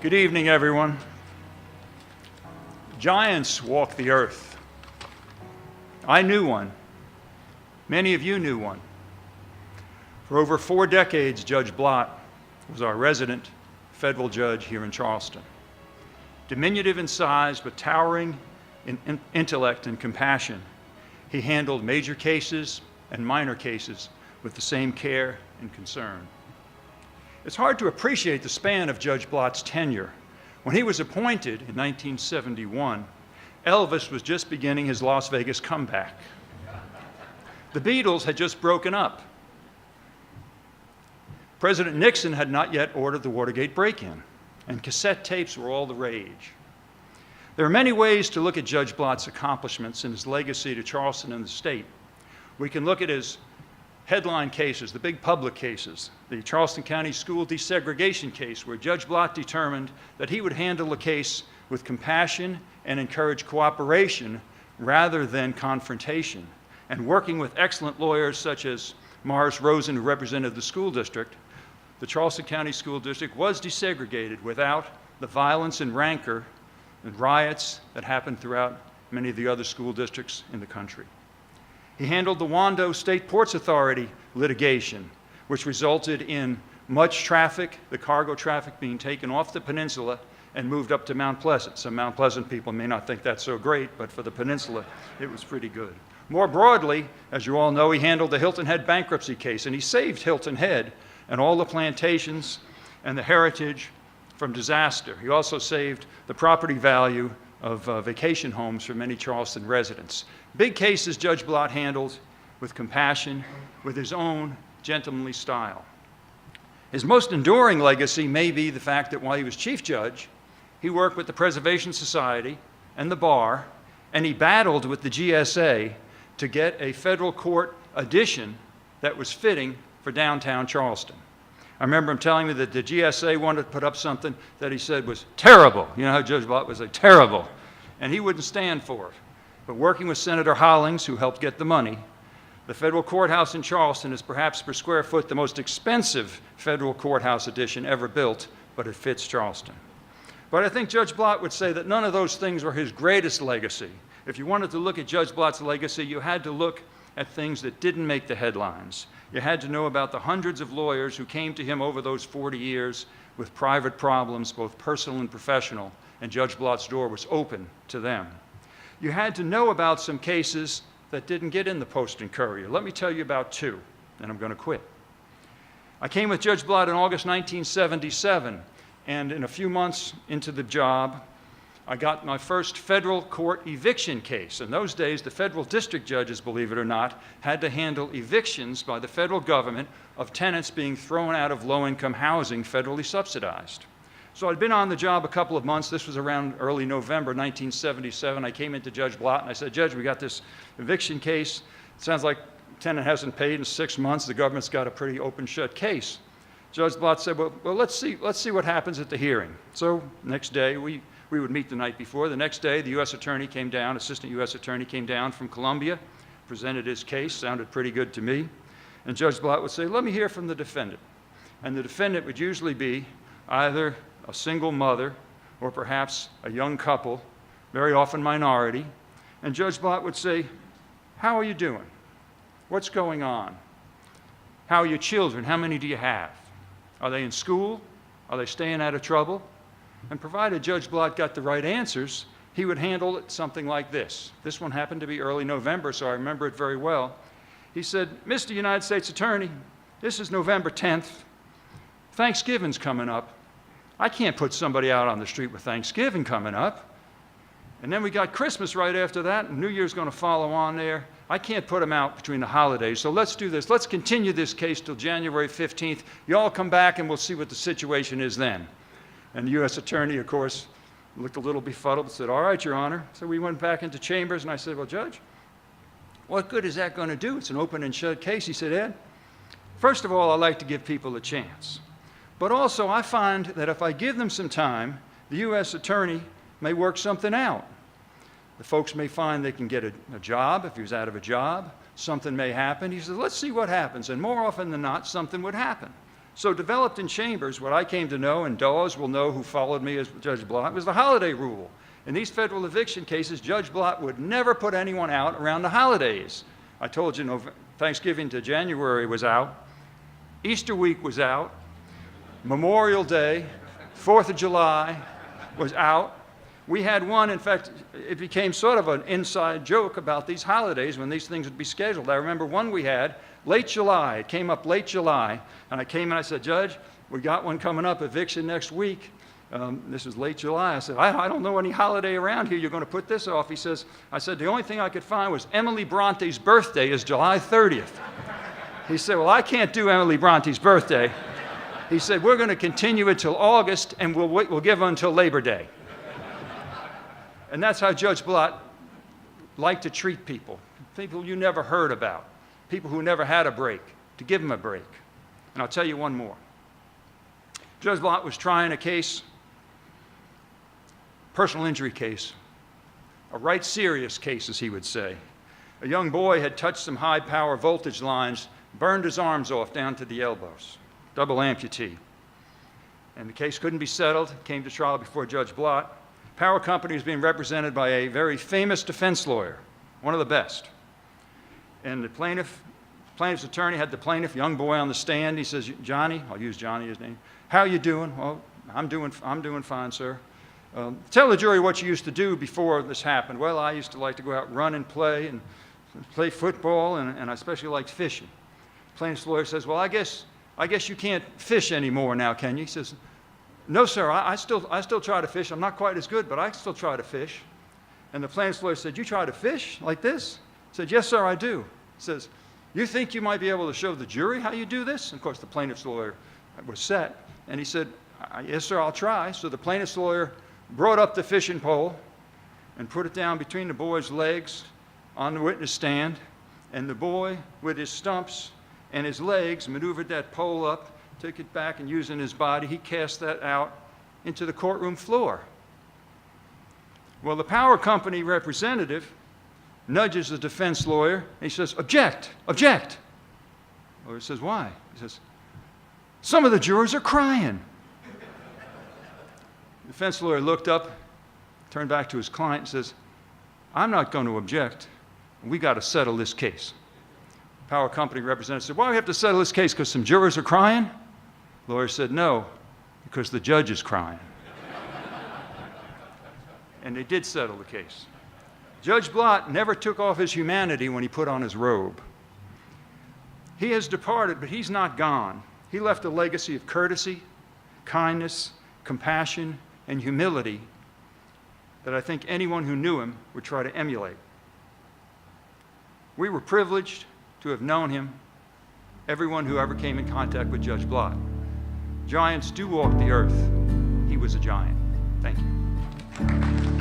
Good evening, everyone. Giants walk the earth. I knew one. Many of you knew one. For over 4 decades, Judge Blatt was our resident federal judge here in Charleston. Diminutive in size, but towering in intellect and compassion, he handled major cases and minor cases with the same care and concern. It's hard to appreciate the span of Judge Blatt's tenure. When he was appointed in 1971, Elvis was just beginning his Las Vegas comeback. The Beatles had just broken up. President Nixon had not yet ordered the Watergate break-in, and cassette tapes were all the rage. There are many ways to look at Judge Blatt's accomplishments and his legacy to Charleston and the state. We can look at his headline cases, the big public cases, the Charleston County School desegregation case, where Judge Blatt determined that he would handle the case with compassion and encourage cooperation rather than confrontation. And working with excellent lawyers such as Morris Rosen, who represented the school district, the Charleston County School District was desegregated without the violence and rancor and riots that happened throughout many of the other school districts in the country. He handled the Wando State Ports Authority litigation, which resulted in much traffic, the cargo traffic being taken off the peninsula and moved up to Mount Pleasant. Some Mount Pleasant people may not think that's so great, but for the peninsula, it was pretty good. More broadly, as you all know, he handled the Hilton Head bankruptcy case, and he saved Hilton Head and all the plantations and the heritage from disaster. He also saved the property value of vacation homes for many Charleston residents. Big cases Judge Blatt handled with compassion, with his own gentlemanly style. His most enduring legacy may be the fact that while he was chief judge, he worked with the Preservation Society and the bar, and he battled with the GSA to get a federal court addition that was fitting for downtown Charleston. I remember him telling me that the GSA wanted to put up something that he said was terrible. You know how Judge Blatt was like, terrible. And he wouldn't stand for it. But working with Senator Hollings, who helped get the money, the federal courthouse in Charleston is perhaps per square foot the most expensive federal courthouse addition ever built, but it fits Charleston. But I think Judge Blatt would say that none of those things were his greatest legacy. If you wanted to look at Judge Blatt's legacy, you had to look at things that didn't make the headlines. You had to know about the hundreds of lawyers who came to him over those 40 years with private problems, both personal and professional, and Judge Blatt's door was open to them. You had to know about some cases that didn't get in the Post and Courier. Let me tell you about 2, and I'm going to quit. I came with Judge Blatt in August 1977, and in a few months into the job, I got my first federal court eviction case. In those days, the federal district judges, believe it or not, had to handle evictions by the federal government of tenants being thrown out of low-income housing federally subsidized. So I'd been on the job a couple of months. This was around early November 1977. I came into Judge Blatt and I said, Judge, we got this eviction case. It sounds like the tenant hasn't paid in 6 months. The government's got a pretty open-shut case. Judge Blatt said, well, let's see what happens at the hearing. So next day, we would meet the night before. The next day, the U.S. Attorney came down, Assistant U.S. Attorney came down from Columbia, presented his case, sounded pretty good to me. And Judge Blatt would say, let me hear from the defendant. And the defendant would usually be either a single mother or perhaps a young couple, very often minority. And Judge Blatt would say, how are you doing? What's going on? How are your children? How many do you have? Are they in school? Are they staying out of trouble? And provided Judge Blatt got the right answers, he would handle it something like this. This one happened to be early November, so I remember it very well. He said, Mr. United States Attorney, this is November 10th. Thanksgiving's coming up. I can't put somebody out on the street with Thanksgiving coming up. And then we got Christmas right after that, and New Year's going to follow on there. I can't put them out between the holidays, so let's do this. Let's continue this case till January 15th. You all come back and we'll see what the situation is then. And the U.S. Attorney, of course, looked a little befuddled and said, all right, Your Honor. So we went back into chambers, and I said, well, Judge, what good is that going to do? It's an open and shut case. He said, Ed, first of all, I like to give people a chance. But also, I find that if I give them some time, the U.S. Attorney may work something out. The folks may find they can get a job if he was out of a job. Something may happen. He said, let's see what happens. And more often than not, something would happen. So developed in chambers, what I came to know, and Dawes will know who followed me as Judge Blatt, was the holiday rule. In these federal eviction cases, Judge Blatt would never put anyone out around the holidays. I told you Thanksgiving to January was out. Easter week was out. Memorial Day, 4th of July was out. We had one, in fact, it became sort of an inside joke about these holidays when these things would be scheduled. I remember one we had, late July. It came up late July. And I came and I said, Judge, we got one coming up, eviction next week. This is late July. I said, I don't know any holiday around here. You're going to put this off. I said, the only thing I could find was Emily Bronte's birthday is July 30th. He said, well, I can't do Emily Bronte's birthday. He said, we're going to continue it till August, and we'll give until Labor Day. And that's how Judge Blatt liked to treat people you never heard about, people who never had a break, to give them a break. And I'll tell you one more. Judge Blatt was trying a case, personal injury case, a right serious case, as he would say. A young boy had touched some high-power voltage lines, burned his arms off down to the elbows, double amputee. And the case couldn't be settled, came to trial before Judge Blatt. Power company was being represented by a very famous defense lawyer, one of the best. And the plaintiff's attorney had the plaintiff, young boy, on the stand. He says, Johnny, I'll use Johnny, his name. How you doing? Well, I'm doing fine, sir. Tell the jury what you used to do before this happened. Well, I used to like to go out and run and play football, and I especially liked fishing. Plaintiff's lawyer says, well, I guess you can't fish anymore now, can you? He says, no, sir, I still try to fish. I'm not quite as good, but I still try to fish. And the plaintiff's lawyer said, you try to fish like this? He said, yes, sir, I do. He says, you think you might be able to show the jury how you do this? And of course, the plaintiff's lawyer was set. And he said, yes, sir, I'll try. So the plaintiff's lawyer brought up the fishing pole and put it down between the boy's legs on the witness stand. And the boy, with his stumps and his legs, maneuvered that pole up, took it back, and using his body, he cast that out into the courtroom floor. Well, the power company representative nudges the defense lawyer, and he says, object, object. The lawyer says, why? He says, some of the jurors are crying. The defense lawyer looked up, turned back to his client, and says, I'm not going to object. We got to settle this case. The power company representative said, why do we have to settle this case? Because some jurors are crying? The lawyer said, no, because the judge is crying. And they did settle the case. Judge Blatt never took off his humanity when he put on his robe. He has departed, but he's not gone. He left a legacy of courtesy, kindness, compassion, and humility that I think anyone who knew him would try to emulate. We were privileged to have known him, everyone who ever came in contact with Judge Blatt. Giants do walk the earth. He was a giant. Thank you.